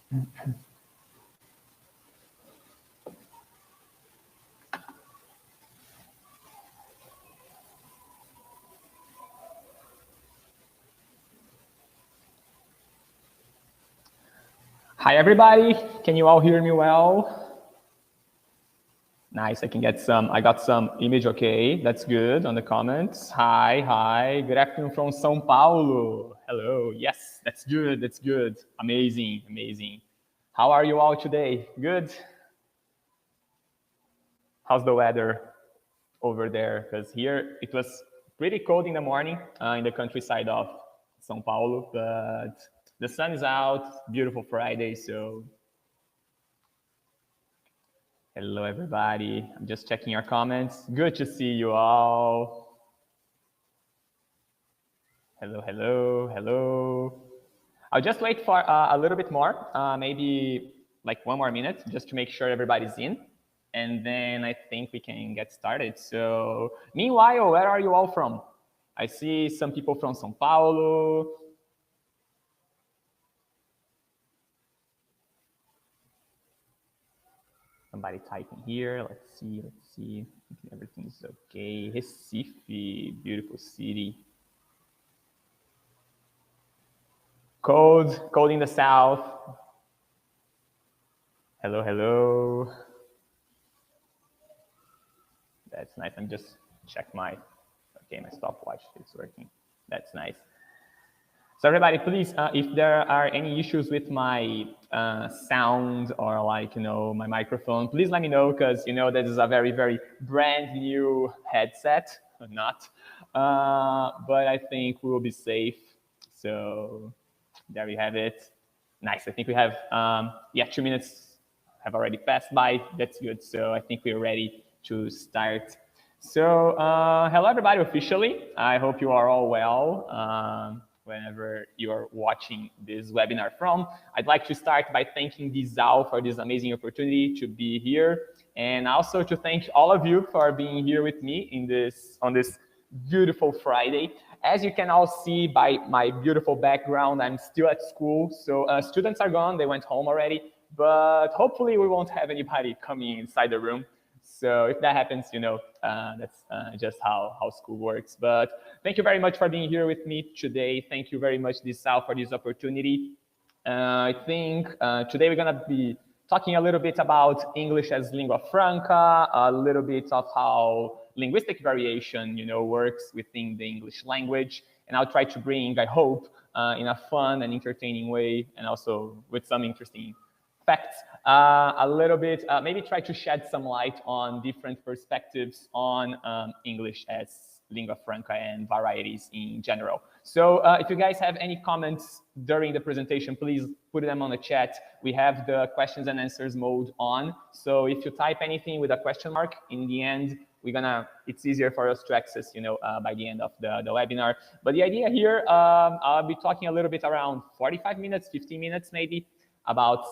Hi, everybody. Can you all hear me well? Nice. I got some image. Okay, that's good on the comments. Hi. Good afternoon from São Paulo. Hello. Yes, that's good. That's good. Amazing. How are you all today? Good? How's the weather over there? Because here it was pretty cold in the morning in the countryside of São Paulo, but the sun is out. Beautiful Friday, so hello, everybody. I'm just checking your comments. Good to see you all. Hello. I'll just wait for a little bit more, maybe like 1 more minute, just to make sure everybody's in. And then I think we can get started. So meanwhile, where are you all from? I see some people from São Paulo. Somebody typing here. Let's see. Everything's okay. Recife, beautiful city. Cold in the south. Hello. That's nice. I'm just check my stopwatch. It's working. That's nice. So everybody, please, if there are any issues with my sound or my microphone, please let me know, because this is a very brand new headset, or not, but I think we will be safe. So there we have it. Nice. I think we have 2 minutes have already passed by. That's good. So I think we're ready to start. So hello everybody officially. I hope you are all well. Whenever you're watching this webinar from. I'd like to start by thanking Disal for this amazing opportunity to be here, and also to thank all of you for being here with me on this beautiful Friday. As you can all see by my beautiful background, I'm still at school, so students are gone, they went home already, but hopefully we won't have anybody coming inside the room. So if that happens, that's just how school works. But thank you very much for being here with me today. Thank you very much, Disal, for this opportunity. I think today we're going to be talking a little bit about English as lingua franca, a little bit of how linguistic variation, works within the English language. And I'll try to bring, I hope, in a fun and entertaining way, and also with some interesting facts, a little bit, maybe try to shed some light on different perspectives on English as lingua franca and varieties in general. So if you guys have any comments during the presentation, please put them on the chat. We have the questions and answers mode on. So if you type anything with a question mark, in the end, it's easier for us to access, by the end of the webinar. But the idea here, I'll be talking a little bit around 45 minutes, 50 minutes maybe, about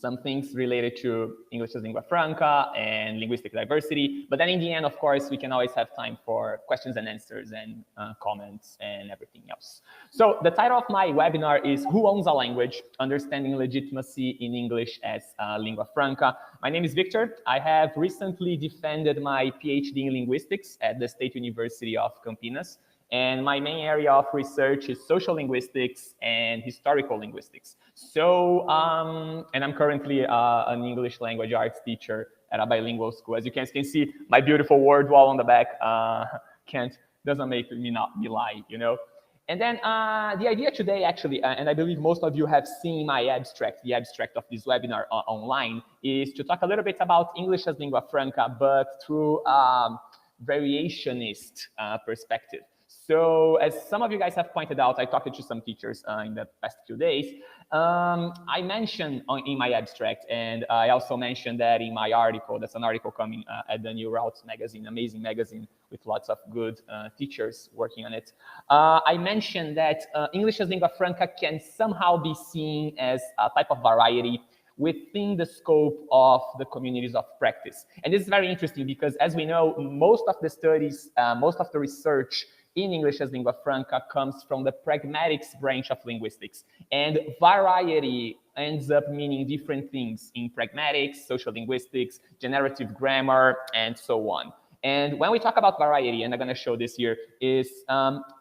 some things related to English as lingua franca and linguistic diversity. But then in the end, of course, we can always have time for questions and answers and comments and everything else. So the title of my webinar is Who Owns a Language? Understanding Legitimacy in English as Lingua Franca. My name is Victor. I have recently defended my PhD in linguistics at the State University of Campinas. And my main area of research is sociolinguistics and historical linguistics. So, and I'm currently an English language arts teacher at a bilingual school. As you can see, my beautiful word wall on the back doesn't make me not be lie, And then the idea today, actually, and I believe most of you have seen my abstract, the abstract of this webinar online, is to talk a little bit about English as lingua franca, but through variationist perspective. So as some of you guys have pointed out, I talked to some teachers in the past few days. I mentioned in my abstract, and I also mentioned that in my article, that's an article coming at the New Routes magazine, amazing magazine with lots of good teachers working on it. I mentioned that English as lingua franca can somehow be seen as a type of variety within the scope of the communities of practice. And this is very interesting because, as we know, most of the studies, most of the research in English as lingua franca comes from the pragmatics branch of linguistics. And variety ends up meaning different things in pragmatics, social linguistics, generative grammar, and so on. And when we talk about variety, and I'm going to show this here, is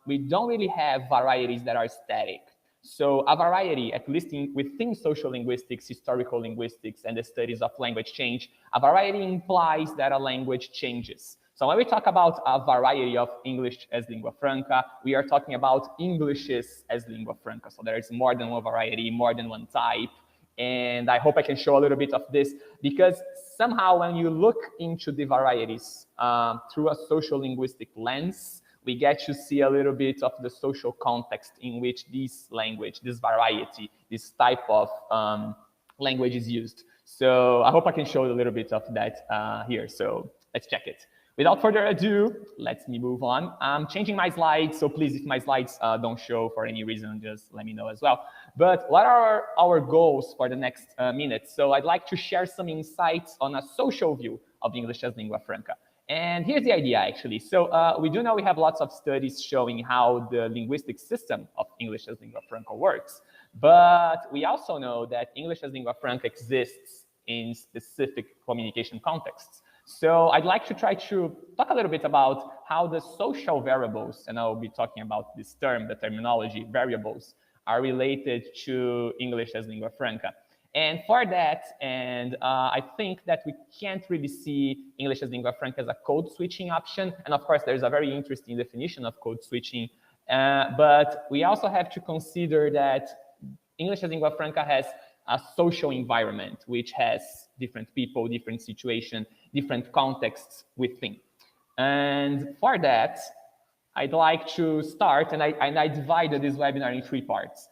we don't really have varieties that are static. So a variety, at least within social linguistics, historical linguistics, and the studies of language change, a variety implies that a language changes. So when we talk about a variety of English as lingua franca, we are talking about Englishes as lingua franca. So there is more than one variety, more than one type. And I hope I can show a little bit of this, because somehow when you look into the varieties through a social linguistic lens, we get to see a little bit of the social context in which this language, this variety, this type of language is used. So I hope I can show a little bit of that here. So let's check it. Without further ado, let me move on. I'm changing my slides, so please, if my slides don't show for any reason, just let me know as well. But what are our goals for the next minute? So I'd like to share some insights on a social view of English as lingua franca. And here's the idea, actually. So we do know we have lots of studies showing how the linguistic system of English as lingua franca works. But we also know that English as lingua franca exists in specific communication contexts. So I'd like to try to talk a little bit about how the social variables, and I'll be talking about this term, the terminology, variables, are related to English as lingua franca. And for that, and I think that we can't really see English as lingua franca as a code switching option. And of course, there's a very interesting definition of code switching. But we also have to consider that English as lingua franca has a social environment, which has different people, different situation, different contexts within. And for that, I'd like to start, and I divided this webinar in 3 parts.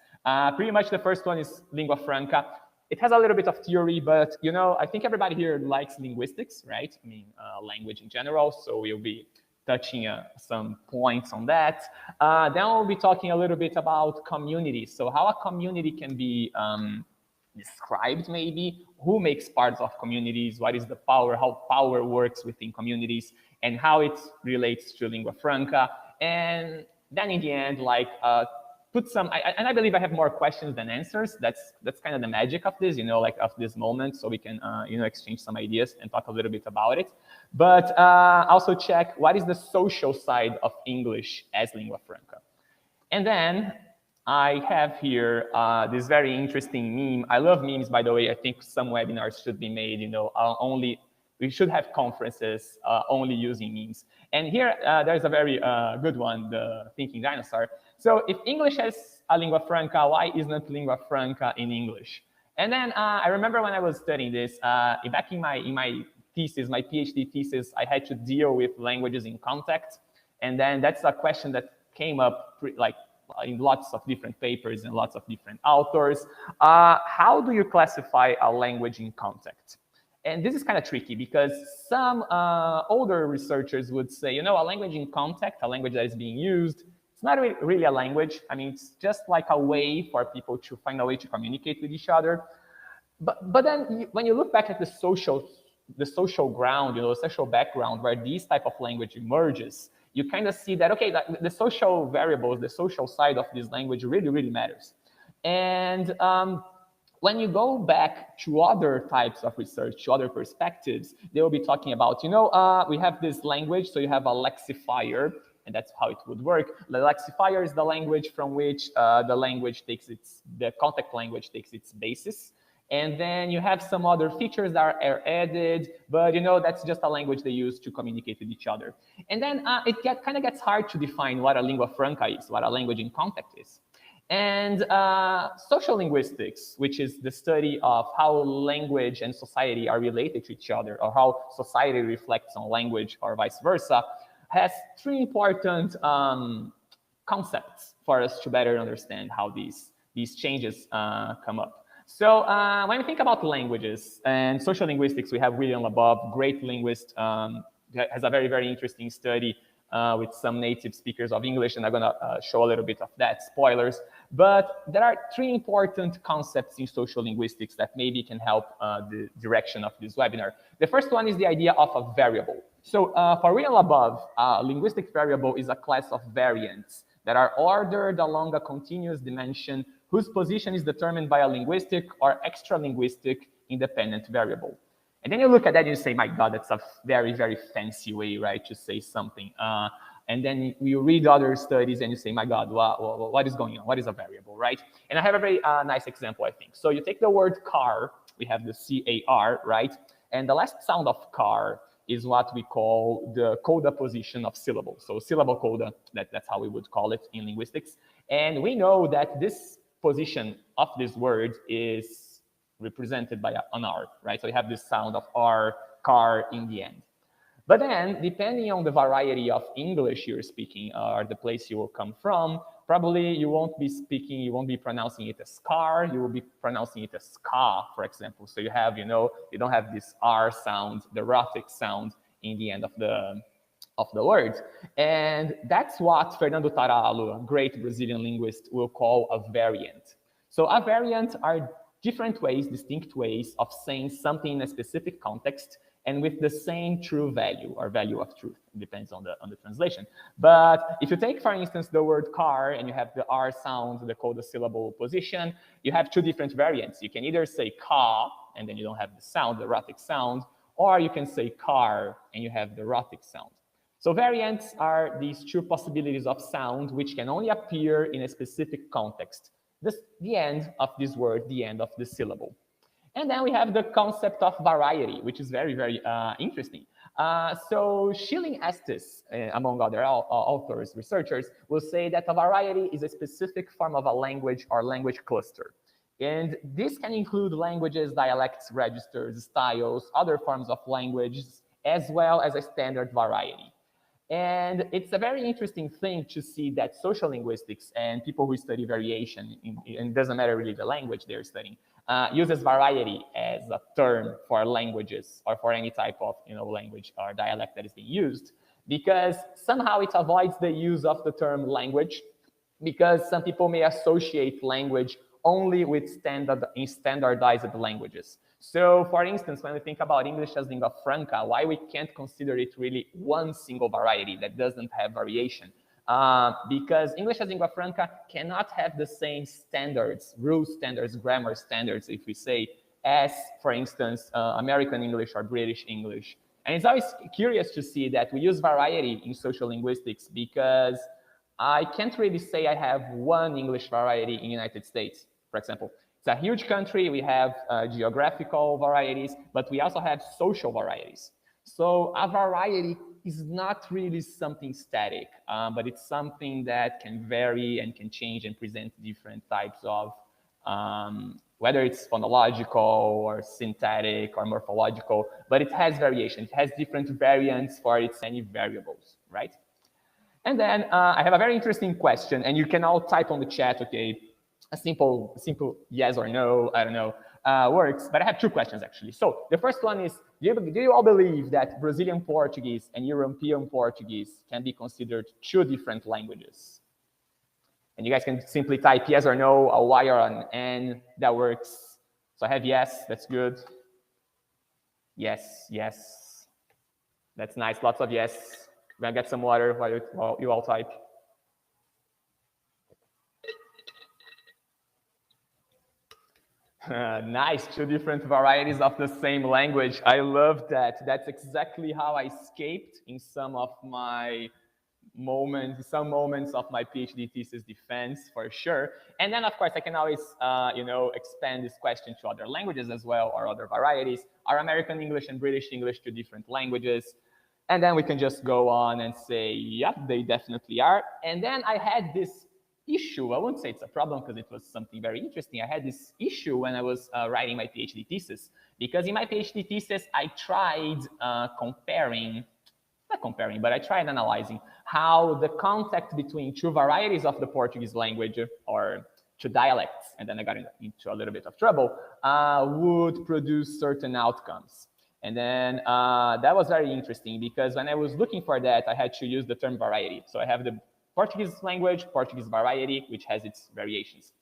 Pretty much the first one is lingua franca. It has a little bit of theory, but you know, I think everybody here likes linguistics, right? I mean, language in general, so we'll be touching some points on that. Then we'll be talking a little bit about community. So how a community can be described, maybe, who makes parts of communities, what is the power, how power works within communities, and how it relates to lingua franca. And then in the end, like, put some, and I believe I have more questions than answers. That's kind of the magic of this, you know, like of this moment, so we can, you know, exchange some ideas and talk a little bit about it. But also check what is the social side of English as lingua franca. And then I have here this very interesting meme. I love memes, by the way. I think some webinars should be made, you know, we should have conferences only using memes. And here, there's a very good one, the thinking dinosaur. So if English has a lingua franca, why isn't lingua franca in English? And then I remember when I was studying this, back in my thesis, my PhD thesis, I had to deal with languages in context. And then that's a question that came up like in lots of different papers and lots of different authors. How do you classify a language in context? And this is kind of tricky because some older researchers would say, you know, a language in context, a language that is being used, it's not really a language. I mean, it's just like a way for people to find a way to communicate with each other. But then when you look back at the social ground, you know, the social background where these type of language emerges, you kind of see that, okay, the social variables, the social side of this language really, really matters. And when you go back to other types of research, to other perspectives, they will be talking about, you know, we have this language, so you have a lexifier, and that's how it would work. The lexifier is the language from which the contact language takes its basis. And then you have some other features that are added, but you know, that's just a language they use to communicate with each other. And then it kind of gets hard to define what a lingua franca is, what a language in context is. And social linguistics, which is the study of how language and society are related to each other, or how society reflects on language or vice versa, has 3 important concepts for us to better understand how these changes come up. So when we think about languages and social linguistics, we have William Labov, great linguist, has a very, very interesting study with some native speakers of English, and I'm going to show a little bit of that, spoilers. But there are three important concepts in social linguistics that maybe can help the direction of this webinar. The first one is the idea of a variable. So for real above, a linguistic variable is a class of variants that are ordered along a continuous dimension whose position is determined by a linguistic or extra-linguistic independent variable. And then you look at that and you say, my God, that's a very, very fancy way, right, to say something. And then you read other studies and you say, my God, what is going on? What is a variable, right? And I have a very nice example, I think. So you take the word car, we have the C-A-R, right? And the last sound of car is what we call the coda position of syllable. So syllable coda, that's how we would call it in linguistics. And we know that this position of this word is represented by an R, right? So you have this sound of R, car in the end. But then, depending on the variety of English you're speaking or the place you will come from, probably you won't be pronouncing it as car, you will be pronouncing it as ska, for example. So you have, you don't have this R sound, the rhotic sound in the end of the word. And that's what Fernando Tarallo, a great Brazilian linguist, will call a variant. So a variant are different ways, distinct ways of saying something in a specific context and with the same true value or value of truth. It depends on the translation. But if you take, for instance, the word car and you have the R sound, the coda syllable position, you have two different variants. You can either say ka, and then you don't have the sound, the rhotic sound, or you can say car and you have the rhotic sound. So variants are these two possibilities of sound which can only appear in a specific context. The end of this word, the end of the syllable. And then we have the concept of variety, which is very, very interesting. So Schilling Estes, among other authors, researchers, will say that a variety is a specific form of a language or language cluster. And this can include languages, dialects, registers, styles, other forms of languages, as well as a standard variety. And it's a very interesting thing to see that social linguistics and people who study variation, and it doesn't matter really the language they're studying, uses variety as a term for languages or for any type of language or dialect that is being used, because somehow it avoids the use of the term language, because some people may associate language only with standardized languages. So, for instance, when we think about English as lingua franca, why we can't consider it really one single variety that doesn't have variation? Because English as lingua franca cannot have the same standards, rule standards, grammar standards, if we say, as, for instance, American English or British English. And it's always curious to see that we use variety in social linguistics because I can't really say I have one English variety in the United States, for example. It's a huge country. We have geographical varieties, but we also have social varieties. So a variety is not really something static, but it's something that can vary and can change and present different types of, whether it's phonological or syntactic or morphological, but it has variation. It has different variants for its many variables, right? And then I have a very interesting question, and you can all type on the chat, okay? A simple yes or no, I don't know, works. But I have two questions, actually. So the first one is, do you all believe that Brazilian Portuguese and European Portuguese can be considered two different languages? And you guys can simply type yes or no, a Y or an N, that works. So I have yes, that's good. Yes, yes. That's nice, lots of yes. We're gonna get some water while you all type. Nice, two different varieties of the same language. I love that. That's exactly how I escaped in some of my moments, some moments of my PhD thesis defense, for sure. And then, of course, I can always, expand this question to other languages as well, or other varieties. Are American English and British English two different languages? And then we can just go on and say, yep, they definitely are. And then I had this issue. I wouldn't say it's a problem because it was something very interesting. I had this issue when I was writing my PhD thesis, because in my PhD thesis, I tried I tried analyzing how the contact between two varieties of the Portuguese language, or two dialects, and then I got into a little bit of trouble, would produce certain outcomes. And then that was very interesting, because when I was looking for that, I had to use the term variety. So I have the Portuguese language, Portuguese variety, which has its variations.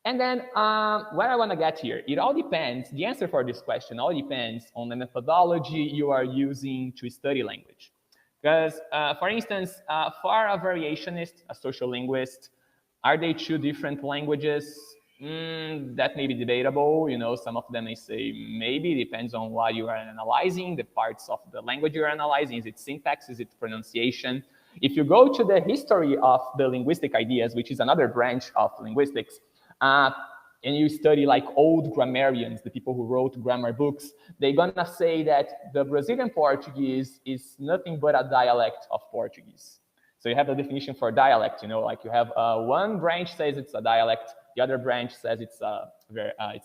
And then where I want to get here, it all depends, the answer for this question all depends on the methodology you are using to study language. Because, for instance, for a variationist, a social linguist, are they two different languages? That may be debatable. You know, some of them may say maybe, depends on what you are analyzing, the parts of the language you're analyzing. Is it syntax? Is it pronunciation? If you go to the history of the linguistic ideas, which is another branch of linguistics, and you study like old grammarians, the people who wrote grammar books, they're gonna say that the Brazilian Portuguese is nothing but a dialect of Portuguese. So you have the definition for dialect, you know, like you have one branch says it's a dialect, the other branch says it's a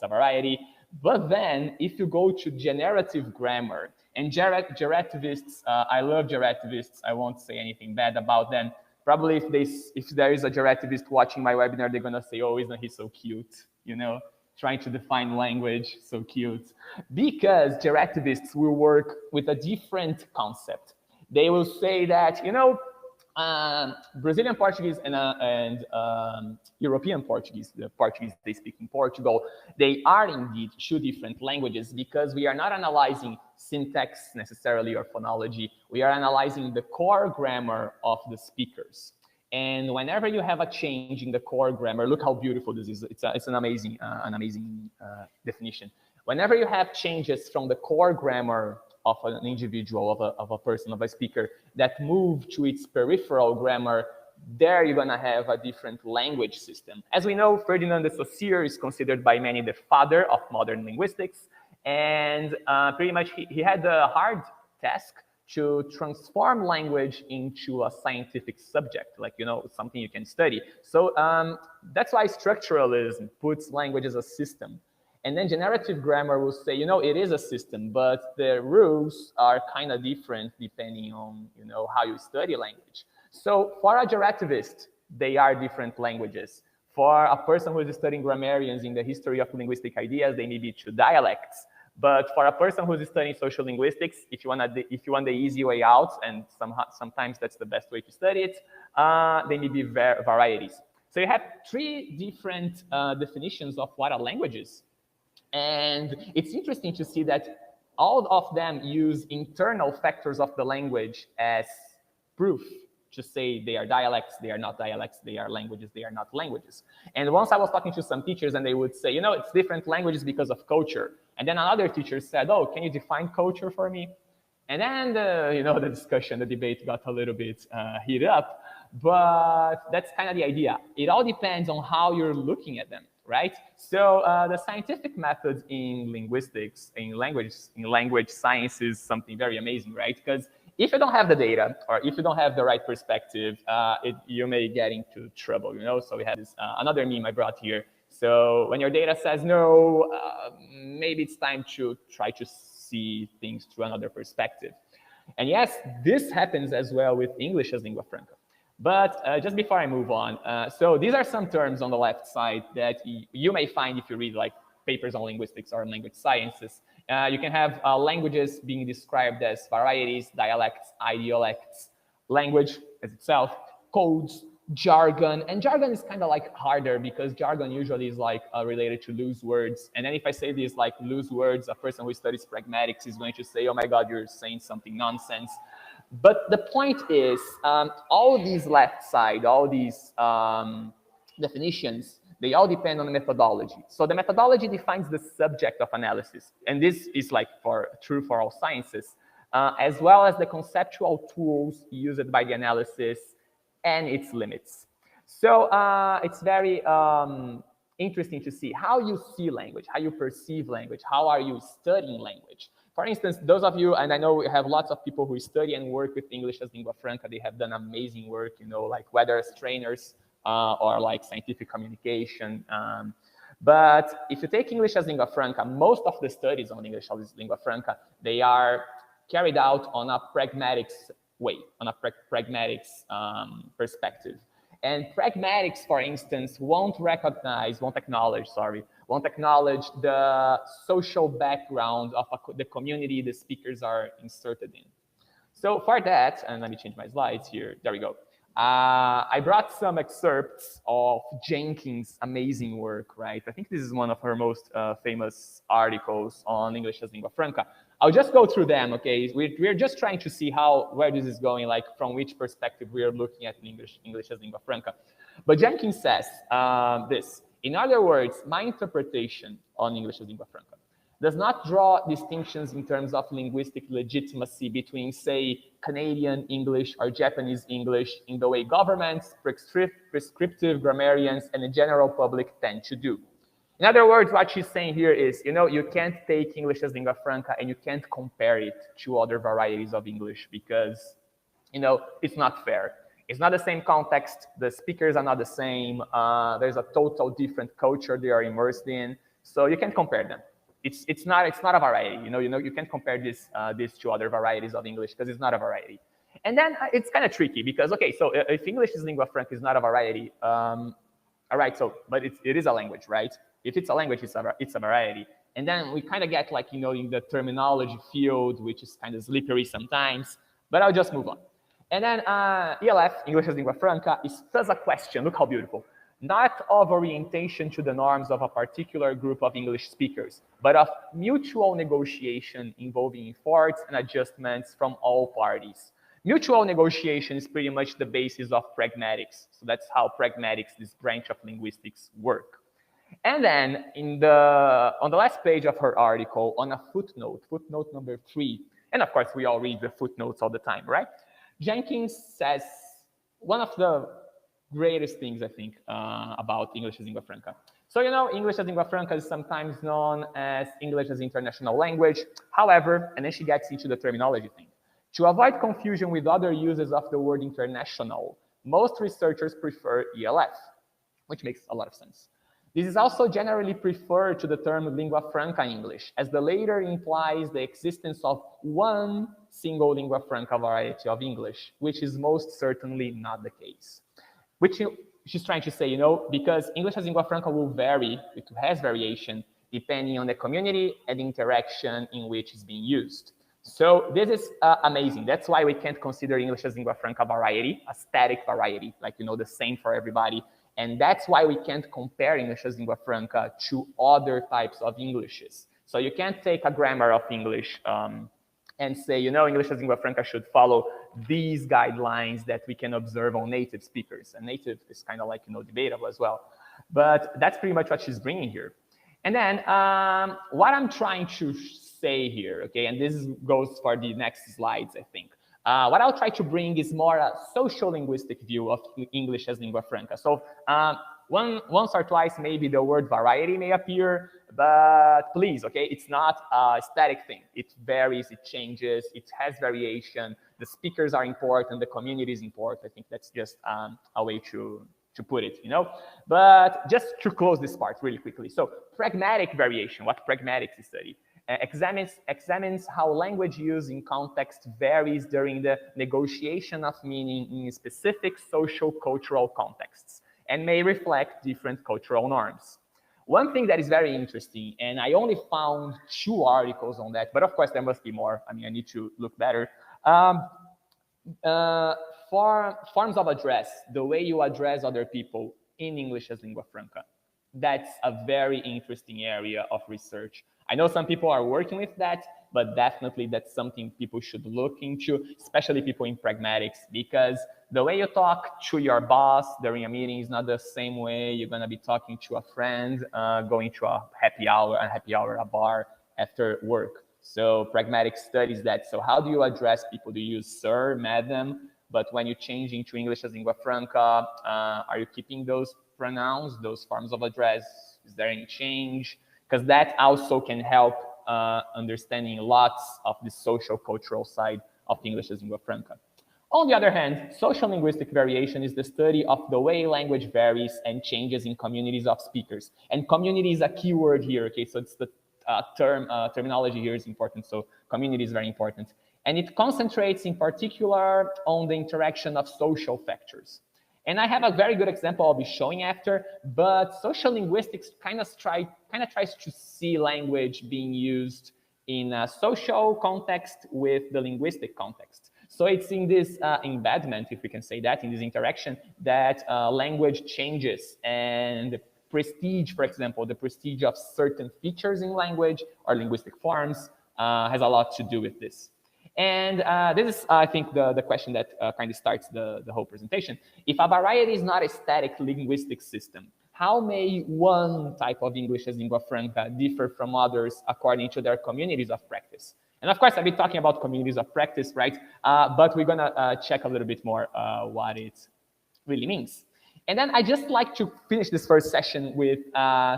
variety. But then if you go to generative grammar, and gerativists, I love gerativists, I won't say anything bad about them. Probably if there is a gerativist watching my webinar, they're gonna say, oh, isn't he so cute? You know, trying to define language, so cute. Because gerativists will work with a different concept. They will say that, you know, Brazilian Portuguese and European Portuguese, the Portuguese they speak in Portugal, they are indeed two different languages because we are not analyzing syntax necessarily or phonology. We are analyzing the core grammar of the speakers. And whenever you have a change in the core grammar, look how beautiful this is. It's an amazing definition. Whenever you have changes from the core grammar of an individual, of a person, of a speaker, that move to its peripheral grammar, there you're gonna have a different language system. As we know, Ferdinand de Saussure is considered by many the father of modern linguistics, and pretty much he had the hard task to transform language into a scientific subject, like, you know, something you can study. So that's why structuralism puts language as a system. And then generative grammar will say, you know, it is a system, but the rules are kind of different depending on, you know, how you study language. So for a gerativist, they are different languages. For a person who is studying grammarians in the history of linguistic ideas, they may be two dialects. But for a person who's studying social linguistics, if you want the easy way out, and sometimes that's the best way to study it, they may be varieties. So you have three different definitions of what a language is. And it's interesting to see that all of them use internal factors of the language as proof to say they are dialects, they are not dialects, they are languages, they are not languages. And once I was talking to some teachers and they would say, you know, it's different languages because of culture. And then another teacher said, oh, can you define culture for me? And then, you know, the discussion, the debate got a little bit heated up. But that's kind of the idea. It all depends on how you're looking at them, right? So the scientific methods in linguistics, in language science is something very amazing, right? Because if you don't have the data or if you don't have the right perspective, you may get into trouble, you know? So we have this another meme I brought here. So when your data says no, maybe it's time to try to see things through another perspective. And yes, this happens as well with English as lingua franca. But just before I move on, so these are some terms on the left side that you may find if you read like papers on linguistics or language sciences. You can have languages being described as varieties, dialects, idiolects, language as itself, codes, jargon. And jargon is kind of like harder because jargon usually is like related to loose words. And then if I say these like loose words, a person who studies pragmatics is going to say, oh my God, you're saying something nonsense. But the point is, all these left side, all these definitions, they all depend on the methodology. So the methodology defines the subject of analysis. And this is like true for all sciences, as well as the conceptual tools used by the analysis and its limits. So it's very interesting to see how you see language, how you perceive language, how are you studying language. For instance, those of you, and I know we have lots of people who study and work with English as lingua franca, they have done amazing work, you know, like whether as trainers or like scientific communication. But if you take English as lingua franca, most of the studies on English as lingua franca, they are carried out on a pragmatics way, on a pragmatics perspective. And pragmatics, for instance, won't acknowledge the social background of the community the speakers are inserted in. So for that, and let me change my slides here, there we go. I brought some excerpts of Jenkins' amazing work, right? I think this is one of her most famous articles on English as lingua franca. I'll just go through them, okay? We're just trying to see where this is going, like from which perspective we are looking at English as lingua franca. But Jenkins says this. In other words, my interpretation on English as lingua franca does not draw distinctions in terms of linguistic legitimacy between, say, Canadian English or Japanese English in the way governments, prescriptive grammarians, and the general public tend to do. In other words, what she's saying here is, you can't take English as lingua franca and you can't compare it to other varieties of English because, it's not fair. It's not the same context. The speakers are not the same. There's a total different culture they are immersed in. So you can't compare them. It's not a variety. You can't compare this to other varieties of English because it's not a variety. And then it's kind of tricky because, okay, so if English is lingua franca is not a variety, all right, but it is a language, right? If it's a language, it's a variety. And then we kind of get like, in the terminology field, which is kind of slippery sometimes, but I'll just move on. And then ELF, English as lingua franca, is thus a question, look how beautiful, not of orientation to the norms of a particular group of English speakers, but of mutual negotiation involving efforts and adjustments from all parties. Mutual negotiation is pretty much the basis of pragmatics. So that's how pragmatics, this branch of linguistics, work. And then on the last page of her article, on a footnote number 3, and of course we all read the footnotes all the time, right? Jenkins says one of the greatest things, I think, about English as lingua franca. So, English as lingua franca is sometimes known as English as international language. However, and then she gets into the terminology thing. To avoid confusion with other uses of the word international, most researchers prefer ELF, which makes a lot of sense. This is also generally preferred to the term lingua franca English, as the latter implies the existence of one single lingua franca variety of English, which is most certainly not the case. Which she's trying to say, because English as lingua franca will vary, it has variation, depending on the community and the interaction in which it's being used. So this is amazing. That's why we can't consider English as lingua franca variety, a static variety, like, the same for everybody. And that's why we can't compare English as lingua franca to other types of Englishes. So you can't take a grammar of English and say, English as lingua franca should follow these guidelines that we can observe on native speakers. And native is kind of like, debatable as well. But that's pretty much what she's bringing here. And then what I'm trying to say here, okay, and this goes for the next slides, I think. What I'll try to bring is more a sociolinguistic view of English as lingua franca. So once or twice, maybe the word variety may appear, but please, okay, it's not a static thing. It varies, it changes, it has variation. The speakers are important, the community is important. I think that's just a way to put it, But just to close this part really quickly. So pragmatic variation, what pragmatics study, examines how language use in context varies during the negotiation of meaning in specific social cultural contexts and may reflect different cultural norms. One thing that is very interesting, and I only found 2 articles on that, but of course there must be more. I need to look better. Forms of address, the way you address other people in English as lingua franca. That's a very interesting area of research. I know some people are working with that, but definitely that's something people should look into, especially people in pragmatics, because the way you talk to your boss during a meeting is not the same way you're going to be talking to a friend, going to a happy hour, a bar after work. So pragmatic studies that. So how do you address people? Do you use sir, madam? But when you change into English as lingua franca, are you keeping those pronouns, those forms of address? Is there any change? Because that also can help understanding lots of the social cultural side of English as lingua franca. On the other hand, social linguistic variation is the study of the way language varies and changes in communities of speakers. And community is a key word here, okay? So it's the terminology here is important. So community is very important. And it concentrates in particular on the interaction of social factors. And I have a very good example I'll be showing after, but social linguistics kind of tries to see language being used in a social context with the linguistic context. So it's in this embedment, if we can say that, in this interaction, that language changes, and the prestige, for example, the prestige of certain features in language or linguistic forms has a lot to do with this. And this is, I think, the question that kind of starts the whole presentation. If a variety is not a static linguistic system, how may one type of English as lingua franca differ from others according to their communities of practice? And of course, I've been talking about communities of practice, right? But we're gonna check a little bit more what it really means. And then I just like to finish this first session with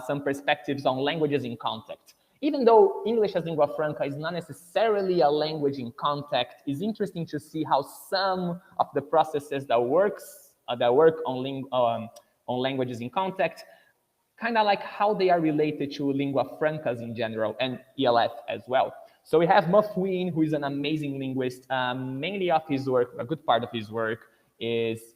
some perspectives on languages in contact. Even though English as lingua franca is not necessarily a language in contact, it's interesting to see how some of the processes that work on languages in contact, kind of like how they are related to lingua francas in general and ELF as well. So we have Muffwin, who is an amazing linguist. Mainly of his work, a good part of his work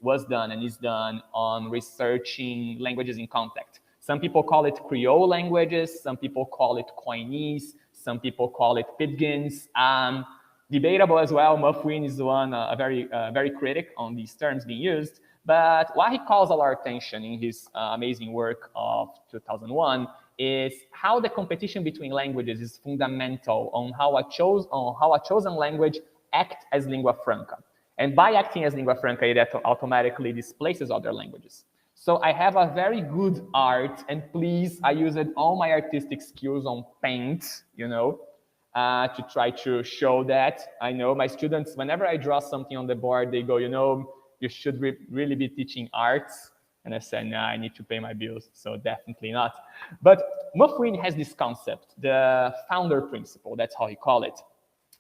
was done and is done on researching languages in contact. Some people call it Creole languages, some people call it Koinese, some people call it Pidgins. Debatable as well. Muffwin is one very critic on these terms being used. But what he calls our attention in his amazing work of 2001 is how the competition between languages is fundamental on how a chosen language acts as lingua franca. And by acting as lingua franca, it automatically displaces other languages. So I have a very good art, and please, I used all my artistic skills on paint, to try to show that. I know my students, whenever I draw something on the board, they go, you should really be teaching arts. And I said, no, I need to pay my bills, so definitely not. But Muffwin has this concept, the founder principle, that's how he called it.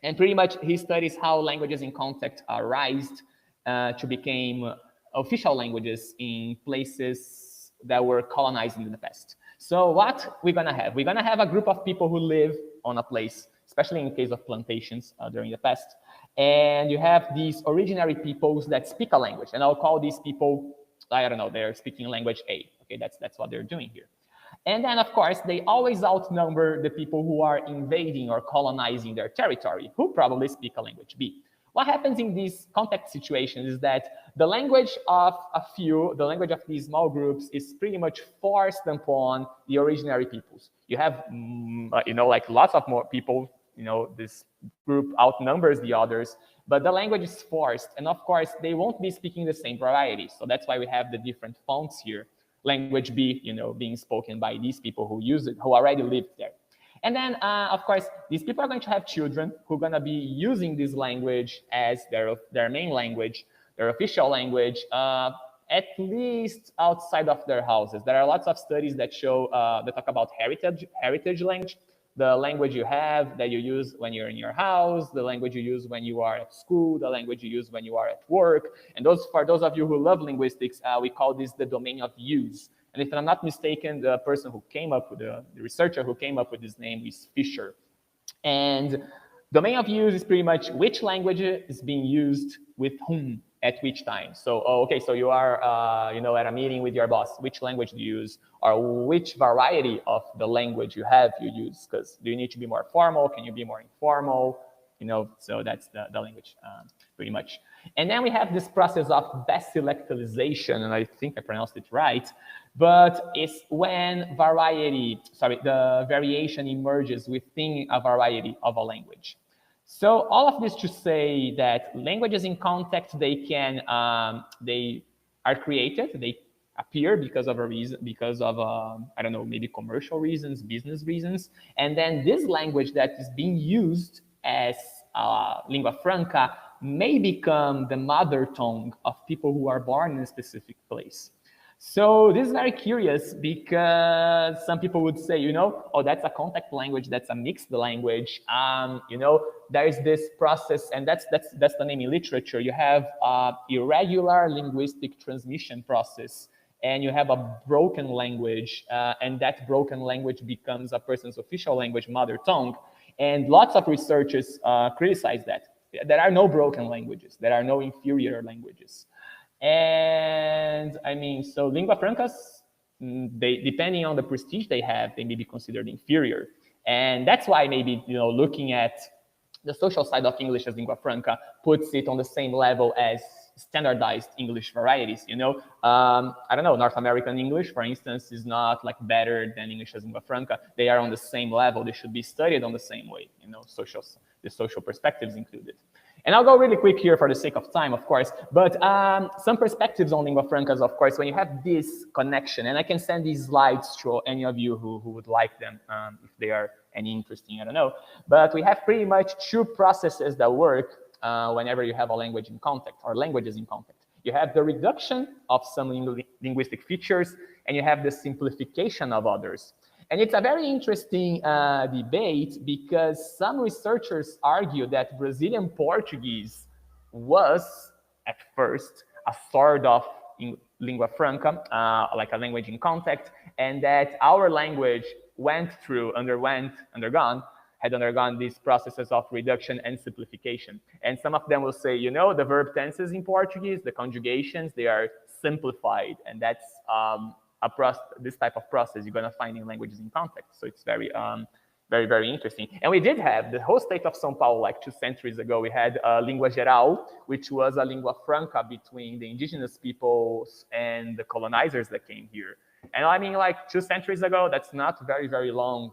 And pretty much he studies how languages in contact are raised to become official languages in places that were colonized in the past. So what we're gonna have? We're gonna have a group of people who live on a place, especially in case of plantations during the past. And you have these originary peoples that speak a language. And I'll call these people, I don't know, they're speaking language A. Okay, that's what they're doing here. And then, of course, they always outnumber the people who are invading or colonizing their territory, who probably speak a language B. What happens in these contact situations is that the language of the language of these small groups is pretty much forced upon the originary peoples. You have, like lots of more people, this group outnumbers the others, but the language is forced. And of course, they won't be speaking the same variety. So that's why we have the different fonts here. Language B, being spoken by these people who use it, who already lived there. And then, of course, these people are going to have children who are going to be using this language as their main language, their official language, at least outside of their houses. There are lots of studies that show, that talk about heritage language, the language you have that you use when you're in your house, the language you use when you are at school, the language you use when you are at work. And for those of you who love linguistics, we call this the domain of use. And if I'm not mistaken, the person who came up with the researcher who came up with this name is Fisher. And domain of use is pretty much which language is being used with whom at which time. So, okay, so you are, at a meeting with your boss, which language do you use? Or which variety of the language you use? Because do you need to be more formal? Can you be more informal? So that's the language, pretty much. And then we have this process of basilectalization, and I think I pronounced it right, but it's when the variation emerges within a variety of a language. So all of this to say that languages in contact, they are created, they appear because of a reason, I don't know, maybe commercial reasons, business reasons. And then this language that is being used as lingua franca may become the mother tongue of people who are born in a specific place. So this is very curious because some people would say, oh, that's a contact language, that's a mixed language. There's this process, and that's the name in literature. You have irregular linguistic transmission process, and you have a broken language, and that broken language becomes a person's official language, mother tongue. And lots of researchers criticize that. There are no broken languages. There are no inferior languages. And I mean, so lingua francas, depending on the prestige they have, they may be considered inferior. And that's why maybe, looking at the social side of English as lingua franca puts it on the same level as standardized English varieties. I don't know, North American English, for instance, is not like better than English as lingua franca. They are on the same level. They should be studied on the same way, the social perspectives included. And I'll go really quick here for the sake of time, of course, but some perspectives on lingua francas, of course, when you have this connection, and I can send these slides to any of you who would like them, if they are any interesting, I don't know. But we have pretty much two processes that work whenever you have a language in contact, or languages in contact. You have the reduction of some linguistic features, and you have the simplification of others. And it's a very interesting debate because some researchers argue that Brazilian Portuguese was, at first, a sort of lingua franca, like a language in contact, and that our language had undergone these processes of reduction and simplification. And some of them will say, the verb tenses in Portuguese, the conjugations, they are simplified, and that's this type of process you're going to find in languages in context. So it's very, very interesting. And we did have the whole state of São Paulo, like 2 centuries ago, we had Língua Geral, which was a lingua franca between the indigenous peoples and the colonizers that came here. And I mean, like 2 centuries ago, that's not very, very long,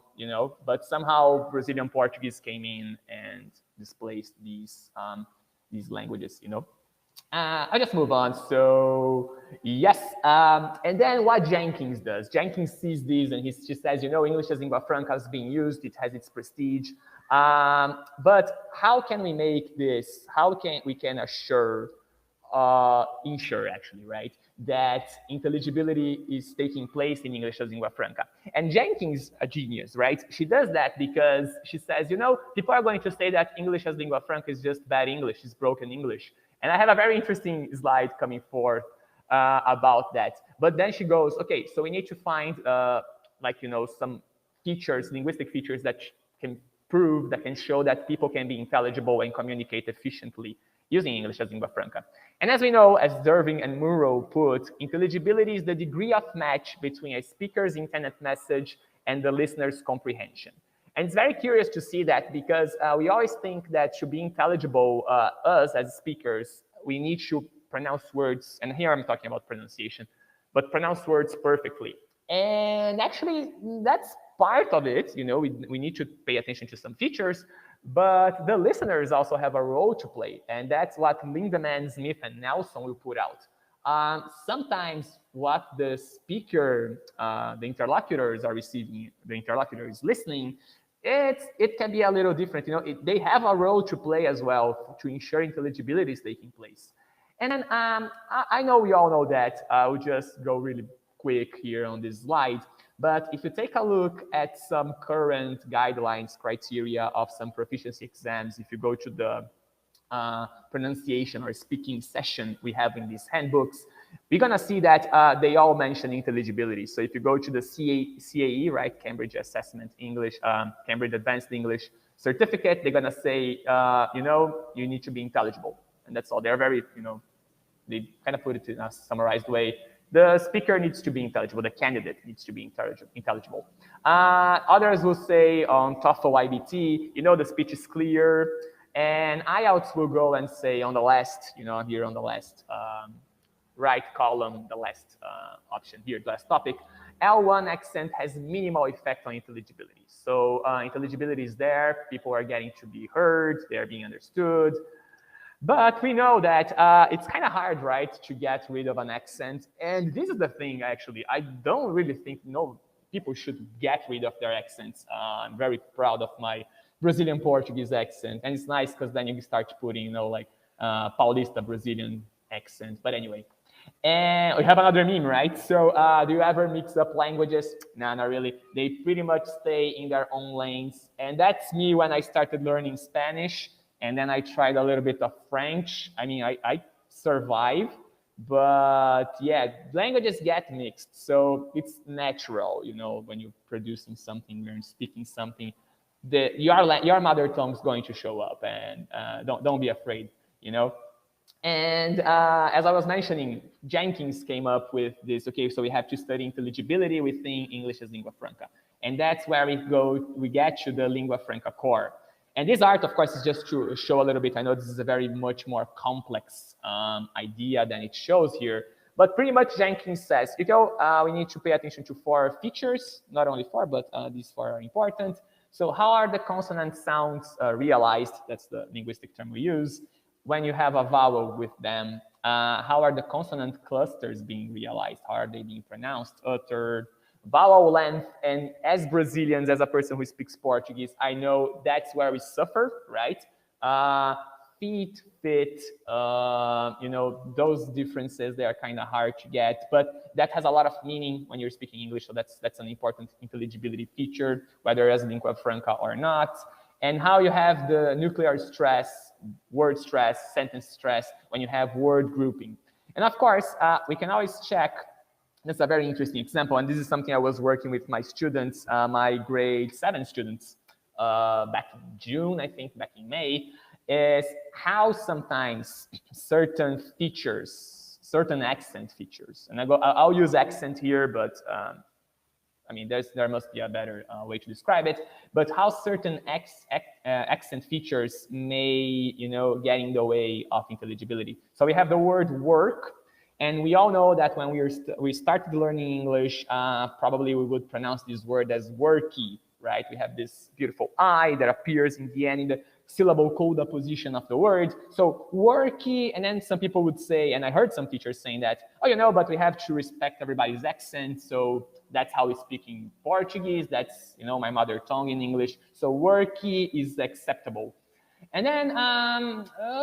but somehow Brazilian Portuguese came in and displaced these languages, I'll just move on. So yes, and then what Jenkins does, Jenkins sees this and he says, English as lingua franca is being used, it has its prestige, but how can we make this, we can ensure actually, right, that intelligibility is taking place in English as lingua franca. And Jenkins, a genius, right? She does that because she says, people are going to say that English as lingua franca is just bad English, it's broken English. And I have a very interesting slide coming forth about that. But then she goes, okay, so we need to find some features, linguistic features that can show that people can be intelligible and communicate efficiently using English as lingua franca. And as we know, as Derving and Murrow put, intelligibility is the degree of match between a speaker's intended message and the listener's comprehension. And it's very curious to see that because we always think that to be intelligible, us as speakers, we need to pronounce words, and here I'm talking about pronunciation, but pronounce words perfectly. And actually, that's part of it. We need to pay attention to some features, but the listeners also have a role to play. And that's what Lindemann, Smith, and Nelson will put out. Sometimes what the speaker, the interlocutors are receiving, the interlocutor is listening, it can be a little different. They have a role to play as well to ensure intelligibility is taking place. And then I know we all know that. I'll just go really quick here on this slide. But if you take a look at some current guidelines, criteria of some proficiency exams, if you go to the pronunciation or speaking session we have in these handbooks, we're going to see that they all mention intelligibility. So if you go to the CAE, right, Cambridge Assessment English, Cambridge Advanced English Certificate, they're going to say, you need to be intelligible. And that's all. They're very, they kind of put it in a summarized way. The speaker needs to be intelligible. The candidate needs to be intelligible. Others will say on TOEFL IBT, the speech is clear. And IELTS will go and say on the last, here on the last right column, the last option here, the last topic, L1 accent has minimal effect on intelligibility. So intelligibility is there. People are getting to be heard. They're being understood. But we know that it's kind of hard, right, to get rid of an accent. And this is the thing, actually. I don't really think people should get rid of their accents. I'm very proud of my Brazilian Portuguese accent. And it's nice because then you start putting, Paulista Brazilian accent. But anyway. And we have another meme, right? So do you ever mix up languages? No, not really. They pretty much stay in their own lanes. And that's me when I started learning Spanish. And then I tried a little bit of French. I mean, I survived. But yeah, languages get mixed. So it's natural, when you're producing something, when you're speaking something, your mother tongue is going to show up. And don't be afraid, And as I was mentioning, Jenkins came up with this, okay, so we have to study intelligibility within English as lingua franca. And that's where we get to the lingua franca core. And this art, of course, is just to show a little bit. I know this is a very much more complex idea than it shows here. But pretty much Jenkins says, we need to pay attention to 4 features, not only 4, but these 4 are important. So how are the consonant sounds realized? That's the linguistic term we use. When you have a vowel with them, how are the consonant clusters being realized? How are they being pronounced, uttered? Vowel length, and as Brazilians, as a person who speaks Portuguese, I know that's where we suffer, right? Feet, fit, those differences, they are kind of hard to get, but that has a lot of meaning when you're speaking English, so that's an important intelligibility feature, whether as lingua franca or not. And how you have the nuclear stress, word stress, sentence stress, when you have word grouping. And of course, we can always check. That's a very interesting example, and this is something I was working with my students, my grade 7 students, back in June, I think, back in May, is how sometimes certain features, certain accent features, and I'll use accent here, but I mean, there must be a better way to describe it, but how certain accent features may, get in the way of intelligibility. So we have the word work. And we all know that when we started learning English, probably we would pronounce this word as worky, right? We have this beautiful I that appears in the end in the syllable coda position of the word. So worky, and then some people would say, and I heard some teachers saying that, but we have to respect everybody's accent. So that's how we speak in Portuguese. That's, my mother tongue in English. So worky is acceptable. And then,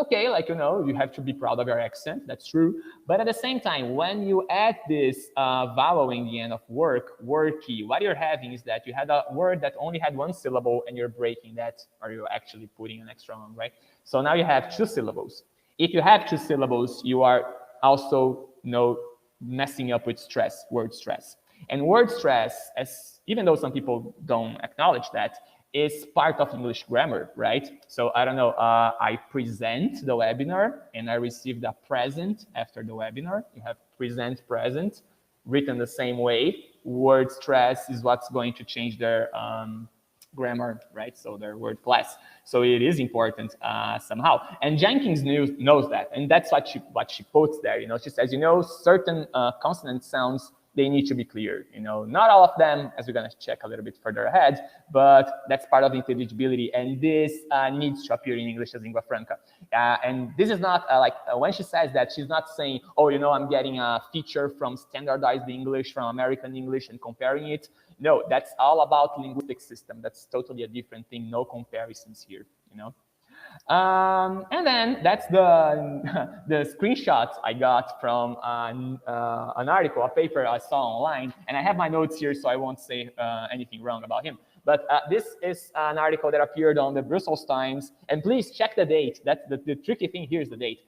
okay, you have to be proud of your accent. That's true. But at the same time, when you add this vowel in the end of work, worky, what you're having is that you had a word that only had 1 syllable and you're breaking that, or you're actually putting an extra one, right? So now you have 2 syllables. If you have 2 syllables, you are also, messing up with stress, word stress. And word stress, even though some people don't acknowledge that, is part of English grammar, right? So I don't know, I present the webinar and I received a present after the webinar. You have present, present, written the same way. Word stress is what's going to change their grammar, right? So their word class. So it is important somehow. And Jenkins knows that, and that's what she quotes there. She says, certain consonant sounds, they need to be clear, not all of them, as we're going to check a little bit further ahead, but that's part of intelligibility, and this needs to appear in English as lingua franca. And this is not when she says that, she's not saying, I'm getting a feature from standardized English, from American English, and comparing it. No, that's all about linguistic system. That's totally a different thing. No comparisons here, And then that's the screenshots I got from an article, a paper I saw online, and I have my notes here, so I won't say anything wrong about him. But this is an article that appeared on the Brussels Times, and please check the date. That's the tricky thing here is the date.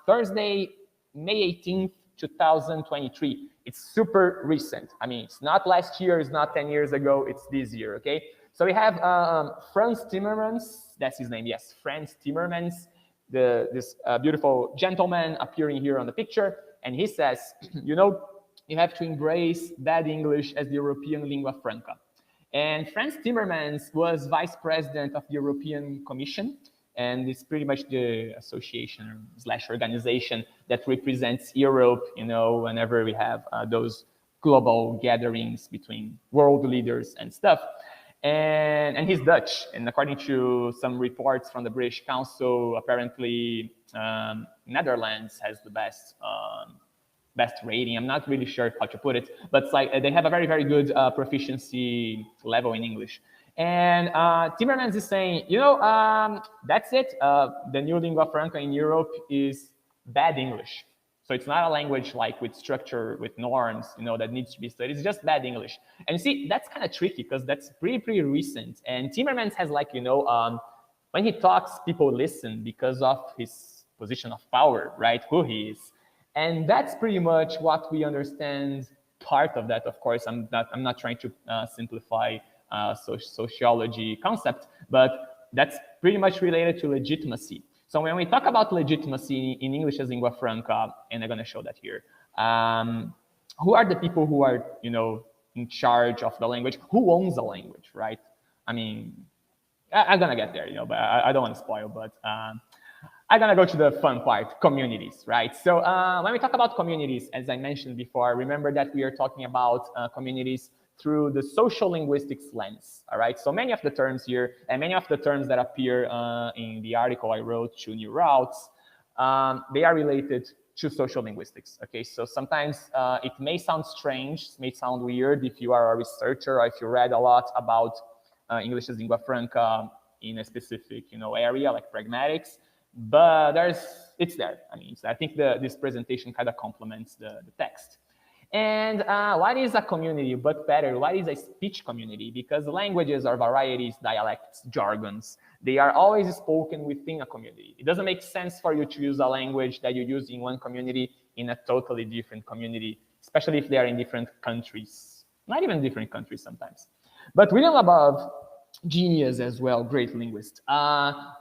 Thursday, May 18th, 2023. It's super recent. I mean, it's not last year, it's not 10 years ago, it's this year, okay? So we have Franz Timmermans, that's his name, yes, Franz Timmermans, this beautiful gentleman appearing here on the picture, and he says, you have to embrace bad English as the European lingua franca. And Franz Timmermans was vice president of the European Commission, and it's pretty much the association / organization that represents Europe, whenever we have those global gatherings between world leaders and stuff. And he's Dutch, and according to some reports from the British Council, apparently Netherlands has the best rating. I'm not really sure how to put it, but it's like they have a very, very good proficiency level in English. And Timmermans is saying, that's it. The new lingua franca in Europe is bad English. So it's not a language like with structure, with norms, that needs to be studied. It's just bad English. And you see, that's kind of tricky because that's pretty recent. And Timmermans has when he talks, people listen because of his position of power, right? Who he is. And that's pretty much what we understand. Part of that, of course, I'm not trying to simplify sociology concept, but that's pretty much related to legitimacy. So when we talk about legitimacy in English as lingua franca, and I'm going to show that here, who are the people who are, in charge of the language? Who owns the language, right? I mean, I'm gonna get there, you know, but I don't want to spoil. But I'm gonna go to the fun part, communities, right? So when we talk about communities, as I mentioned before, remember that we are talking about communities through the social linguistics lens, all right? So many of the terms here, and many of the terms that appear in the article I wrote, Two New Routes, they are related to social linguistics, okay? So sometimes it may sound strange, it may sound weird if you are a researcher or if you read a lot about English as lingua franca in a specific, you know, area like pragmatics, but it's there. I mean, I think this presentation kind of complements the text. And what is a community? But better, what is a speech community? Because languages are varieties, dialects, jargons. They are always spoken within a community. It doesn't make sense for you to use a language that you use in one community in a totally different community, especially if they are in different countries. Not even different countries sometimes. But William Labov, genius as well, great linguist,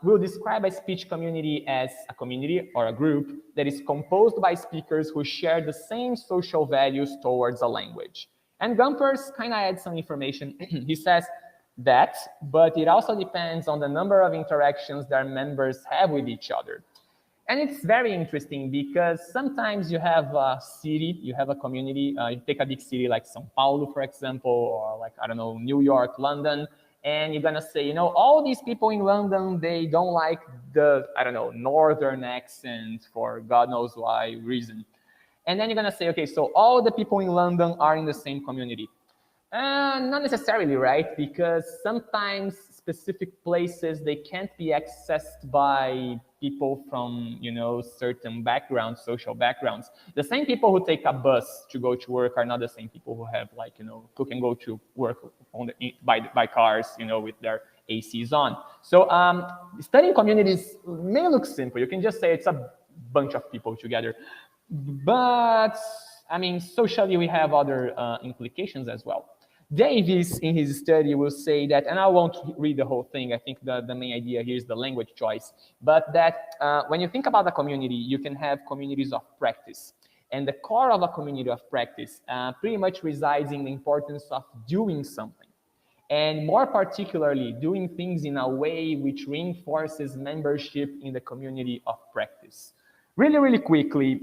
will describe a speech community as a community or a group that is composed by speakers who share the same social values towards a language. And Gumpers kind of adds some information. He says that, but it also depends on the number of interactions their members have with each other. And it's very interesting because sometimes you have a city, you have a community, you take a big city like São Paulo, for example, or like, I don't know, New York, London, and you're gonna say, you know, all these people in London, they don't like the, I don't know, northern accent for God knows why reason. And then you're gonna say, okay, so all the people in London are in the same community. Not necessarily, right? Because sometimes specific places, they can't be accessed by people from, you know, certain backgrounds, social backgrounds. The same people who take a bus to go to work are not the same people who have, like, you know, who can go to work on by cars, you know, with their ACs on. So studying communities may look simple. You can just say it's a bunch of people together. But, I mean, socially, we have other implications as well. Davis, in his study, will say that, and I won't read the whole thing, I think the main idea here is the language choice, but that when you think about a community, you can have communities of practice. And the core of a community of practice pretty much resides in the importance of doing something. And more particularly, doing things in a way which reinforces membership in the community of practice. Really quickly,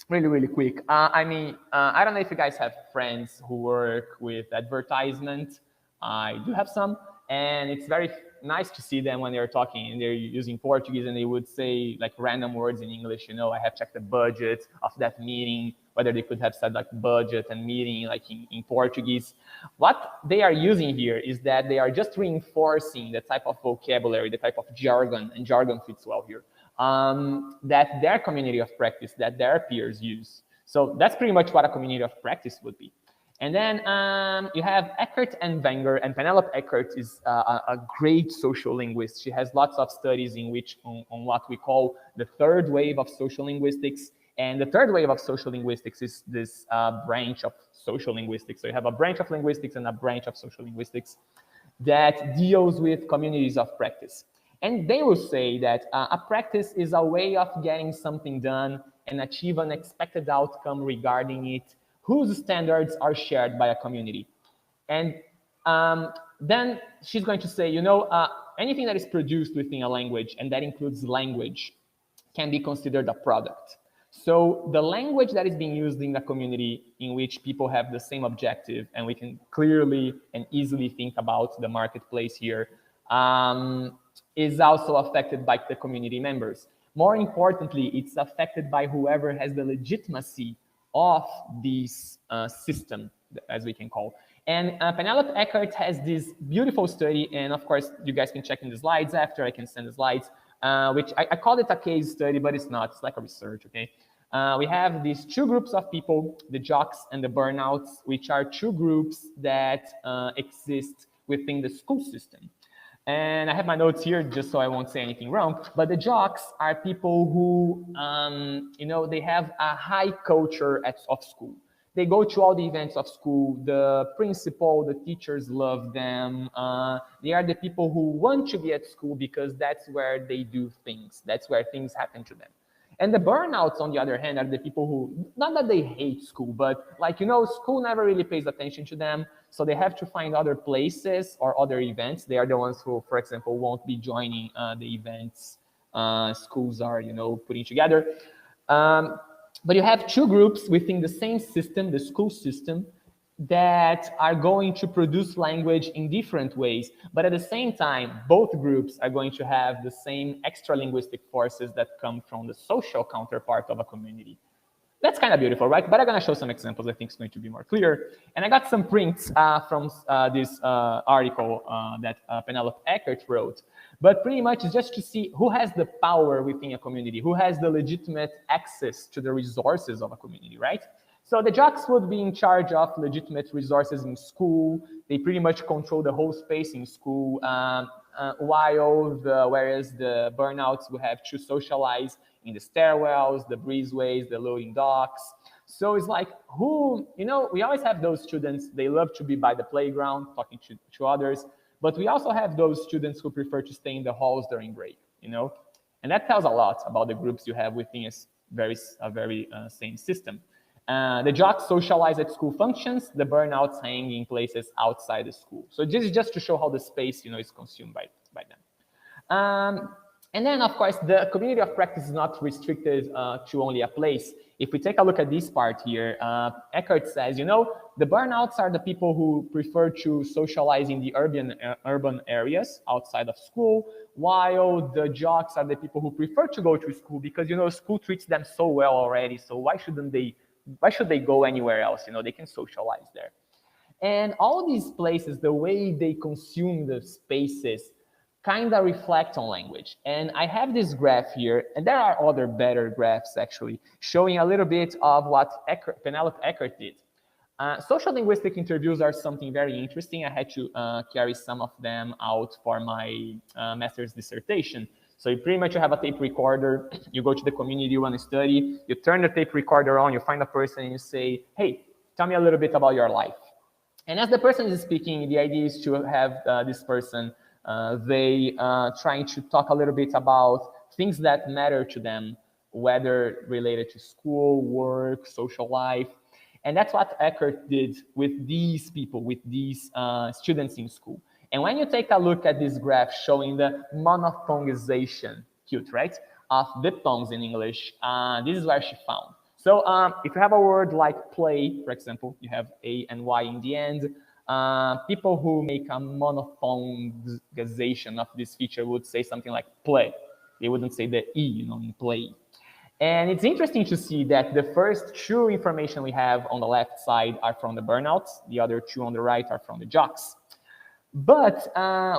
really quick. I mean, I don't know if you guys have friends who work with advertisement. I do have some, and it's very nice to see them when they're talking and they're using Portuguese and they would say like random words in English. You know, I have checked the budget of that meeting, whether they could have said like budget and meeting like in Portuguese. What they are using here is that they are just reinforcing the type of vocabulary, the type of jargon, and jargon fits well here, that their community of practice, that their peers use. So that's pretty much what a community of practice would be. And then you have Eckert and Wenger, and Penelope Eckert is a great social linguist. She has lots of studies in which on what we call the third wave of social linguistics. And the third wave of social linguistics is this branch of social linguistics. So you have a branch of linguistics and a branch of social linguistics that deals with communities of practice. And they will say that a practice is a way of getting something done and achieve an expected outcome regarding it, whose standards are shared by a community. And then she's going to say, you know, anything that is produced within a language, and that includes language, can be considered a product. So the language that is being used in the community in which people have the same objective, and we can clearly and easily think about the marketplace here, is also affected by the community members. More importantly, it's affected by whoever has the legitimacy of this system, as we can call. And Penelope Eckert has this beautiful study, and of course, you guys can check in the slides after, I can send the slides, which I called it a case study, but it's not, it's like a research, okay? We have these two groups of people, the jocks and the burnouts, which are two groups that exist within the school system. And I have my notes here just so I won't say anything wrong, but the jocks are people who, you know, they have a high culture of school. They go to all the events of school. The principal, the teachers love them. They are the people who want to be at school because that's where they do things. That's where things happen to them. And the burnouts, on the other hand, are the people who, not that they hate school, but like, you know, school never really pays attention to them. so they have to find other places or other events. They are the ones who, for example, won't be joining the events schools are, putting together. But you have two groups within the same system, the school system, that are going to produce language in different ways. But at the same time, both groups are going to have the same extra linguistic forces that come from the social counterpart of a community. That's kind of beautiful, right? But I'm going to show some examples. I think it's going to be more clear. And I got some prints from this article that Penelope Eckert wrote. But pretty much it's just to see who has the power within a community, who has the legitimate access to the resources of a community, right? So the jocks would be in charge of legitimate resources in school. They pretty much control the whole space in school, whereas the burnouts would have to socialize in the stairwells, the breezeways, the loading docks. So it's like we always have those students, they love to be by the playground, talking to others, but we also have those students who prefer to stay in the halls during break, And that tells a lot about the groups you have within a very same system. The jocks socialize at school functions, the burnouts hang in places outside the school. So this is just to show how the space, is consumed by them. And then, of course, the community of practice is not restricted to only a place. If we take a look at this part here, Eckert says, the burnouts are the people who prefer to socialize in the urban areas outside of school, while the jocks are the people who prefer to go to school because, school treats them so well already. So why should they go anywhere else? They can socialize there. And all these places, the way they consume the spaces, kind of reflect on language. And I have this graph here, and there are other better graphs actually, showing a little bit of what Penelope Eckert did. Social linguistic interviews are something very interesting. I had to carry some of them out for my master's dissertation. So you pretty much have a tape recorder, you go to the community you want to study, you turn the tape recorder on, you find a person and you say, hey, tell me a little bit about your life. And as the person is speaking, the idea is to have this person trying to talk a little bit about things that matter to them, whether related to school, work, social life. And that's what Eckert did with these people, with these students in school. And when you take a look at this graph showing the monophthongization, cute, right, of diphthongs in English, this is where she found. So if you have a word like play, for example, you have A and Y in the end, people who make a monophthongization of this feature would say something like play. They wouldn't say the E, in play. And it's interesting to see that the first two information we have on the left side are from the burnouts. The other two on the right are from the jocks. But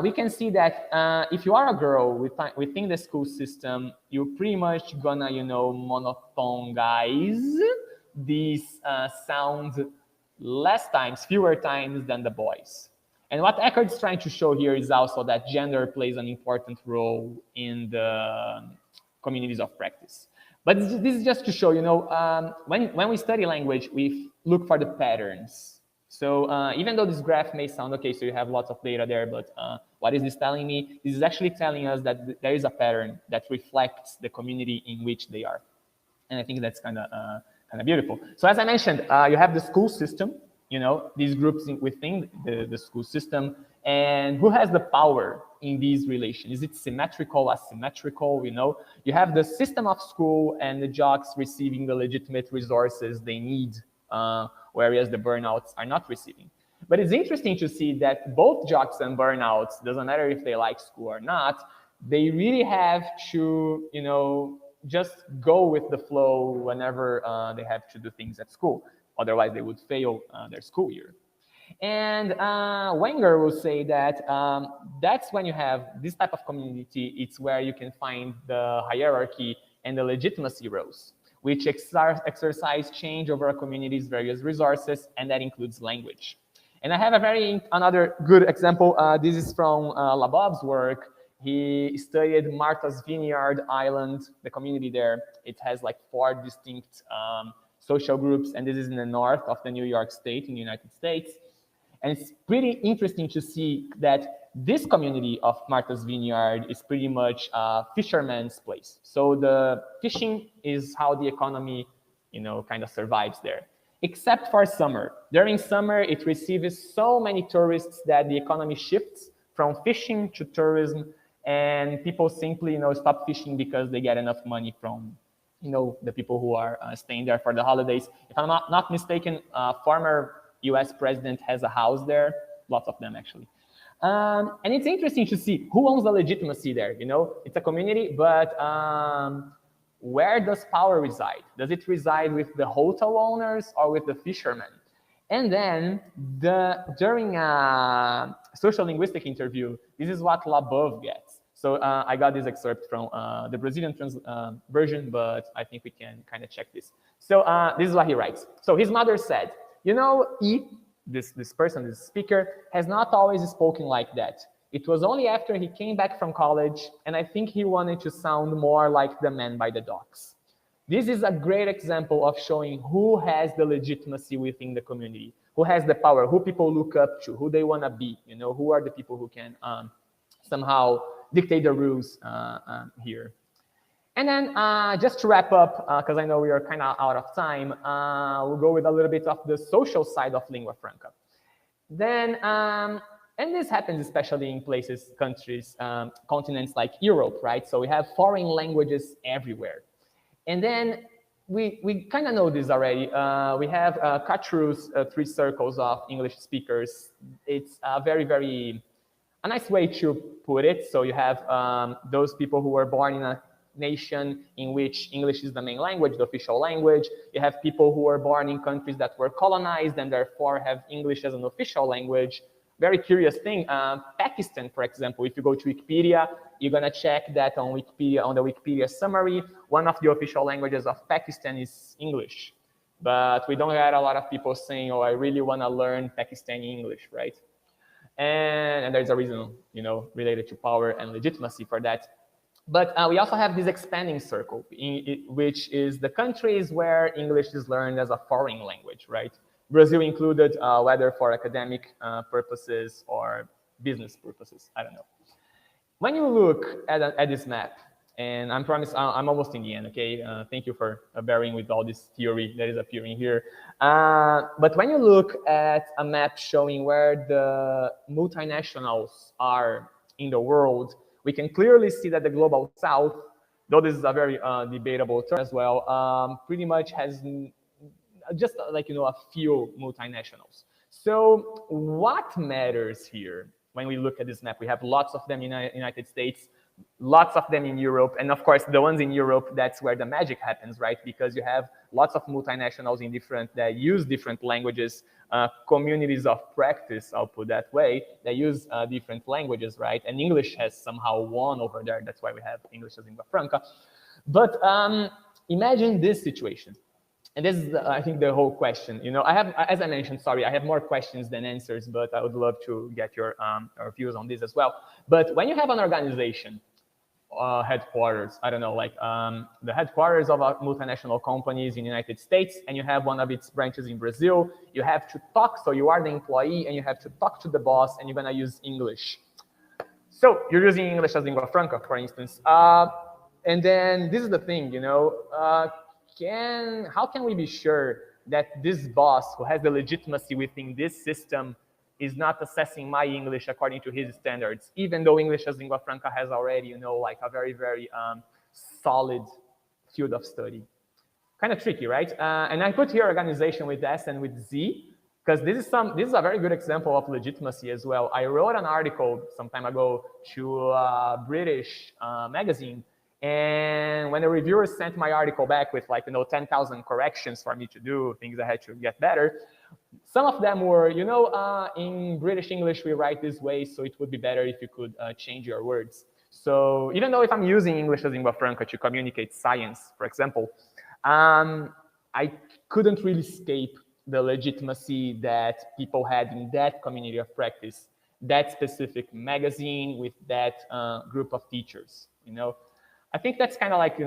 we can see that if you are a girl within the school system, you're pretty much gonna, monophthongize these sounds fewer times than the boys. And what Eckert is trying to show here is also that gender plays an important role in the communities of practice. But this is just to show, when we study language, we look for the patterns. So even though this graph may sound okay, so you have lots of data there, but what is this telling me? This is actually telling us that there is a pattern that reflects the community in which they are. And I think that's kind of beautiful. So as I mentioned, you have the school system, these groups within the school system, and who has the power in these relations? Is it symmetrical, asymmetrical? You have the system of school and the jocks receiving the legitimate resources they need, whereas the burnouts are not receiving. But it's interesting to see that both jocks and burnouts, doesn't matter if they like school or not, they really have to, just go with the flow whenever they have to do things at school. Otherwise, they would fail their school year. And Wenger will say that that's when you have this type of community, it's where you can find the hierarchy and the legitimacy roles, which exercise change over a community's various resources, and that includes language. And I have another good example. This is from Labob's work. He studied Martha's Vineyard Island, the community there. It has like 4 distinct social groups, and this is in the north of the New York State in the United States. And it's pretty interesting to see that this community of Martha's Vineyard is pretty much a fisherman's place. So the fishing is how the economy, kind of survives there. except for summer. During summer, it receives so many tourists that the economy shifts from fishing to tourism, and people simply, stop fishing because they get enough money from, the people who are staying there for the holidays. If I'm not mistaken, former US president has a house there, lots of them actually. And it's interesting to see who owns the legitimacy there. It's a community, but where does power reside? Does it reside with the hotel owners or with the fishermen? And then during a sociolinguistic interview, this is what Labov gets. So I got this excerpt from the Brazilian version, but I think we can kind of check this. So this is what he writes. So his mother said, this person, this speaker, has not always spoken like that. It was only after he came back from college, and I think he wanted to sound more like the man by the docks. This is a great example of showing who has the legitimacy within the community, who has the power, who people look up to, who they want to be, who are the people who can somehow dictate the rules here. And then just to wrap up, because I know we are kind of out of time, we'll go with a little bit of the social side of lingua franca. Then, and this happens especially in places, countries, continents like Europe, right? So we have foreign languages everywhere. And then we kind of know this already. We have Carreau's 3 circles of English speakers. It's a a nice way to put it. So you have those people who were born in a nation in which English is the main language, the official language. You have people who were born in countries that were colonized and therefore have English as an official language. Very curious thing, Pakistan, for example, if you go to Wikipedia, you're gonna check that on Wikipedia, on the Wikipedia summary, one of the official languages of Pakistan is English. But we don't get a lot of people saying, oh, I really wanna learn Pakistani English, right? And there's a reason, related to power and legitimacy for that. But we also have this expanding circle, which is the countries where English is learned as a foreign language, right? Brazil included, whether for academic purposes or business purposes, I don't know. When you look at this map, and I promise I'm almost in the end, okay? Thank you for bearing with all this theory that is appearing here. But when you look at a map showing where the multinationals are in the world, we can clearly see that the global south, though this is a very debatable term as well, pretty much has just like, a few multinationals. So what matters here when we look at this map? We have lots of them in the United States, lots of them in Europe, and of course the ones in Europe, that's where the magic happens, right? Because you have lots of multinationals that use different languages, communities of practice, I'll put that way, that use different languages, right? And English has somehow won over there. That's why we have English as lingua franca. But imagine this situation. And this is, I think, the whole question. I have, as I mentioned, sorry, I have more questions than answers, but I would love to get your views on this as well. But when you have an organization, headquarters, I don't know, like the headquarters of multinational companies in the United States, and you have one of its branches in Brazil, you have to talk, so you are the employee, and you have to talk to the boss, and you're gonna use English. So you're using English as lingua franca, for instance. And then this is the thing, how can we be sure that this boss who has the legitimacy within this system is not assessing my English according to his standards, even though English as lingua franca has already, like a very, very solid field of study? Kind of tricky, right? And I put here organization with S and with Z, because this is a very good example of legitimacy as well. I wrote an article some time ago to a British magazine. And when the reviewers sent my article back with 10,000 corrections for me to do, things I had to get better, some of them were, in British English, we write this way, so it would be better if you could change your words. So even though if I'm using English as lingua franca to communicate science, for example, I couldn't really escape the legitimacy that people had in that community of practice, that specific magazine with that group of teachers, I think that's kind of like,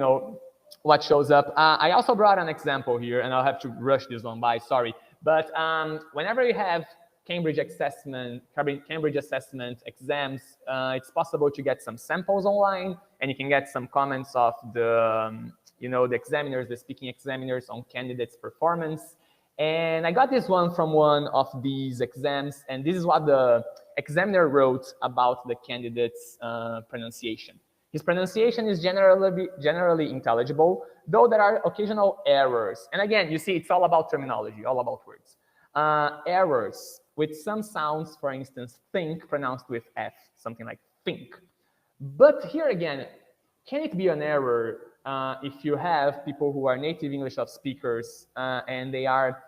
what shows up. I also brought an example here, and I'll have to rush this one by, sorry. But whenever you have Cambridge assessment exams, it's possible to get some samples online, and you can get some comments of the, the examiners, the speaking examiners on candidates' performance. And I got this one from one of these exams, and this is what the examiner wrote about the candidate's pronunciation. His pronunciation is generally intelligible, though there are occasional errors. And again, you see, it's all about terminology, all about words. Errors with some sounds, for instance, think pronounced with F, something like think. But here again, can it be an error if you have people who are native English speakers and they are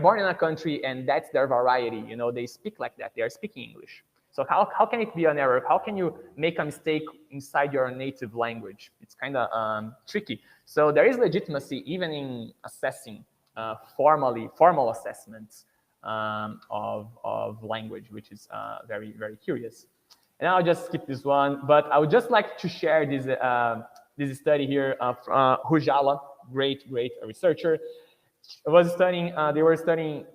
born in a country and that's their variety, you know, they speak like that, they are speaking English. So how can it be an error? How can you make a mistake inside your native language? It's kind of tricky. So there is legitimacy even in assessing formal assessments of language, which is very, very curious. And I'll just skip this one, but I would just like to share this study here of Rujala, great researcher. They were studying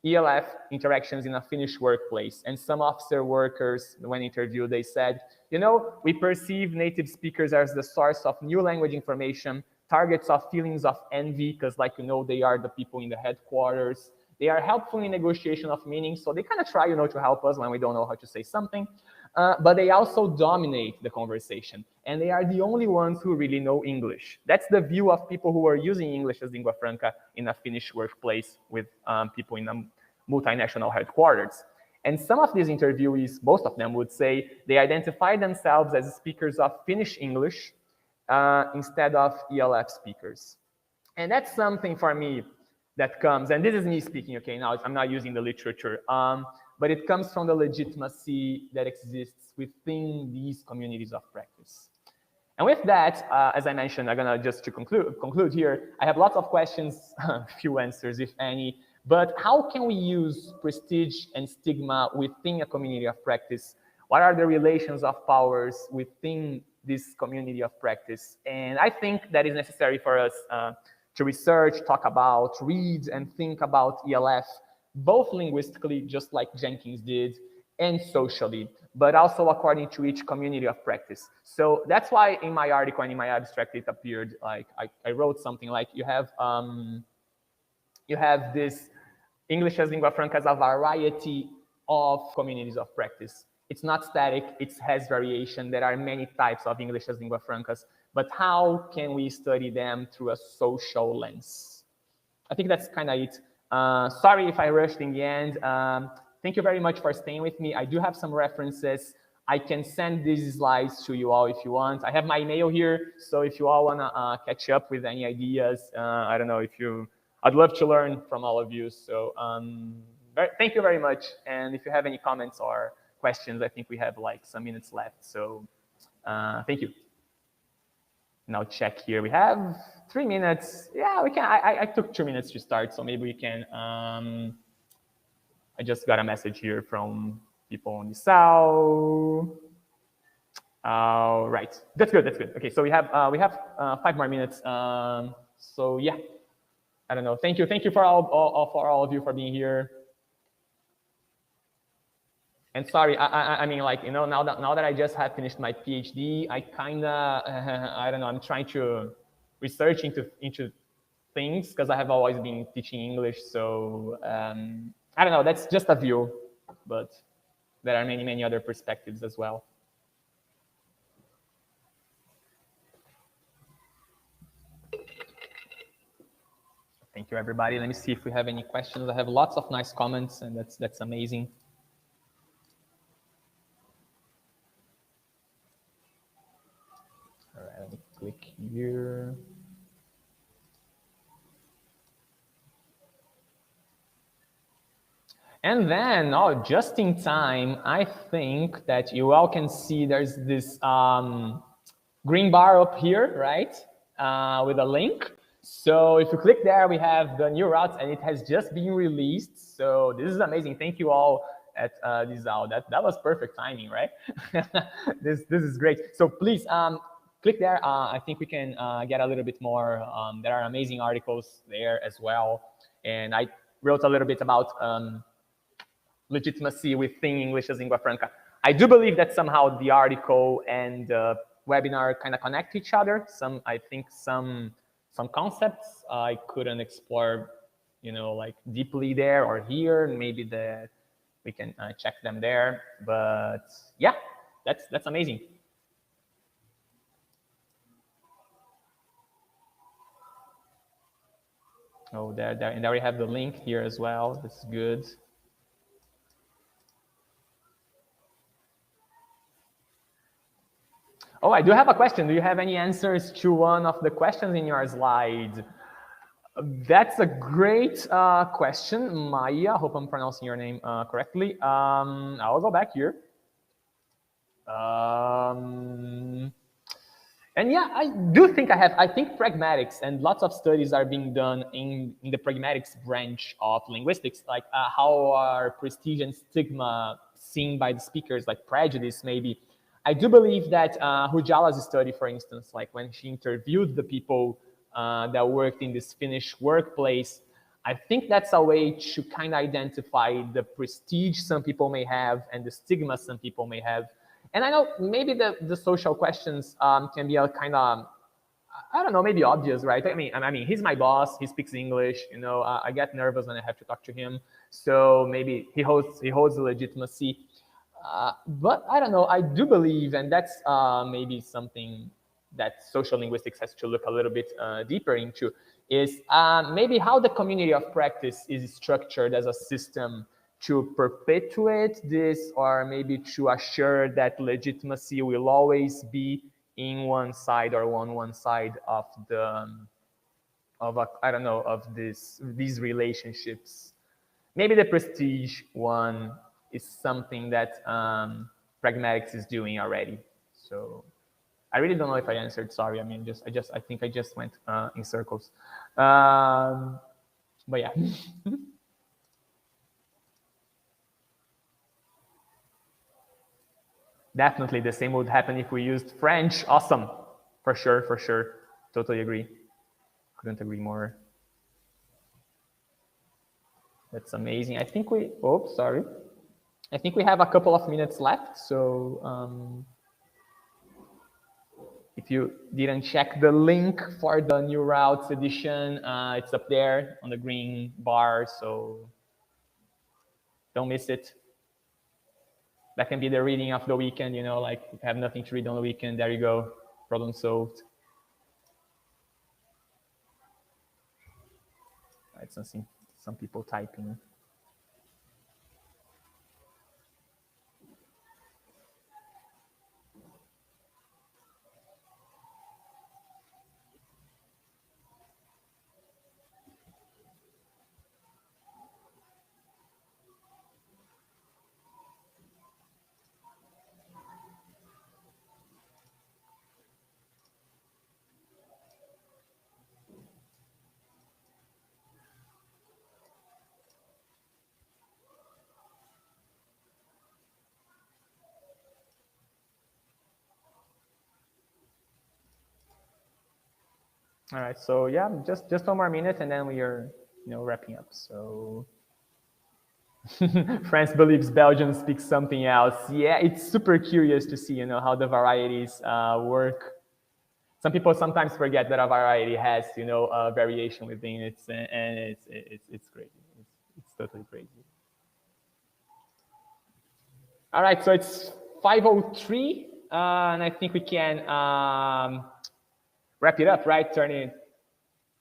ELF interactions in a Finnish workplace, and some officer workers, when interviewed, they said, you know, we perceive native speakers as the source of new language information, targets of feelings of envy, because, like, you know, they are the people in the headquarters. They are helpful in negotiation of meaning, so they kind of try, you know, to help us when we don't know how to say something. But they also dominate the conversation, and they are the only ones who really know English. That's the view of people who are using English as lingua franca in a Finnish workplace with people in a multinational headquarters. And some of these interviewees, most of them would say they identify themselves as speakers of Finnish English instead of ELF speakers. And that's something for me that comes, and this is me speaking, okay, now I'm not using the literature, but it comes from the legitimacy that exists within these communities of practice. And with that, as I mentioned, I'm gonna just to conclude here, I have lots of questions, few answers, if any, but how can we use prestige and stigma within a community of practice? What are the relations of powers within this community of practice? And I think that is necessary for us to research, talk about, read, and think about ELF, both linguistically, just like Jenkins did, and socially, but also according to each community of practice. So that's why in my article and in my abstract, it appeared like I wrote something like you have this English as lingua franca as a variety of communities of practice. It's not static, it has variation. There are many types of English as lingua francas, but how can we study them through a social lens? I think that's kind of it. Sorry if I rushed in the end. Thank you very much for staying with me. I do have some references. I can send these slides to you all if you want. I have my email here, so if you all want to catch up with any ideas, I don't know if you, I'd love to learn from all of you. So thank you very much. And if you have any comments or questions, I think we have like some minutes left. So thank you. Now check here. We have 3 minutes. Yeah, we can. I took 2 minutes to start, so maybe we can. I just got a message here from people on Disal. Right. That's good. That's good. Okay, so we have 5 more minutes. So yeah, I don't know. Thank you. Thank you for all of you for being here. And sorry, I mean, like, you know, now that I just have finished my PhD, I kind of, I don't know, I'm trying to research into things because I have always been teaching English. So I don't know, that's just a view, but there are many other perspectives as well. Thank you, everybody. Let me see if we have any questions. I have lots of nice comments, and that's amazing. All right, let me click here. And then, oh, just in time, I think that you all can see there's this green bar up here, right, with a link. So if you click there, we have the new routes, and it has just been released. So this is amazing. Thank you all at Disal. That was perfect timing, right? This is great. So please click there. I think we can get a little bit more. There are amazing articles there as well. And I wrote a little bit about legitimacy within English as lingua franca. I do believe that somehow the article and the webinar kind of connect to each other. I think some concepts I couldn't explore you know, like deeply there or here. Maybe that we can check them there. But yeah, that's amazing. Oh, there, and there we have the link here as well. That's good. Oh, I do have a question. Do you have any answers to one of the questions in your slide? That's a great question, Maya. I hope I'm pronouncing your name correctly. I'll go back here. And yeah, I do think I think pragmatics, and lots of studies are being done in the pragmatics branch of linguistics, like how are prestige and stigma seen by the speakers, like prejudice maybe. I do believe that Hujala's study, for instance, like when she interviewed the people that worked in this Finnish workplace, I think that's a way to kind of identify the prestige some people may have and the stigma some people may have. And I know maybe the social questions can be a kind of, I don't know, maybe obvious, right? I mean, he's my boss. He speaks English. You know, I get nervous when I have to talk to him. So maybe he holds the legitimacy. But I don't know. I do believe, and that's maybe something that social linguistics has to look a little bit deeper into, is maybe how the community of practice is structured as a system to perpetuate this, or maybe to assure that legitimacy will always be in one side or on one side of the I don't know, of these relationships. Maybe the prestige one is something that pragmatics is doing already. So I really don't know if I answered. Sorry, I mean, I think I just went in circles. But yeah. Definitely the same would happen if we used French. Awesome. For sure, for sure. Totally agree. Couldn't agree more. That's amazing. I think we, oh, sorry. I think we have a couple of minutes left. So if you didn't check the link for the New Routes edition, it's up there on the green bar. So don't miss it. That can be the reading of the weekend, you know, like if you have nothing to read on the weekend, there you go, problem solved. Right, some people typing. All right, so yeah, just one more minute and then we are, you know, wrapping up. So France believes Belgium speaks something else. Yeah, it's super curious to see, you know, how the varieties work. Some people sometimes forget that a variety has, you know, a variation within it, and it's crazy. It's totally crazy. All right, so it's 5:03, and I think we can wrap it up, right?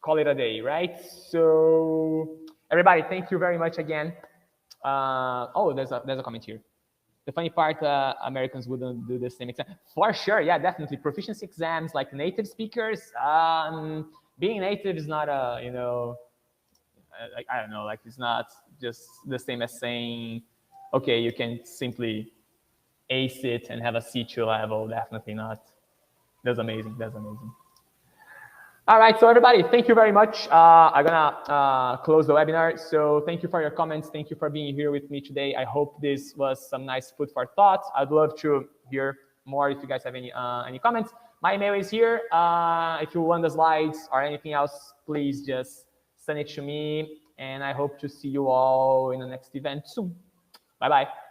Call it a day, right? So everybody, thank you very much again. Oh, there's a comment here. The funny part, Americans wouldn't do the same exam. For sure, yeah, definitely. Proficiency exams, like native speakers, being native is not a, you know, like, I don't know, like it's not just the same as saying, okay, you can simply ace it and have a C2 level. Definitely not. That's amazing. That's amazing. All right, so everybody, thank you very much. I'm gonna close the webinar. So thank you for your comments. Thank you for being here with me today. I hope this was some nice food for thought. I'd love to hear more if you guys have any comments. My email is here. If you want the slides or anything else, please just send it to me. And I hope to see you all in the next event soon. Bye-bye.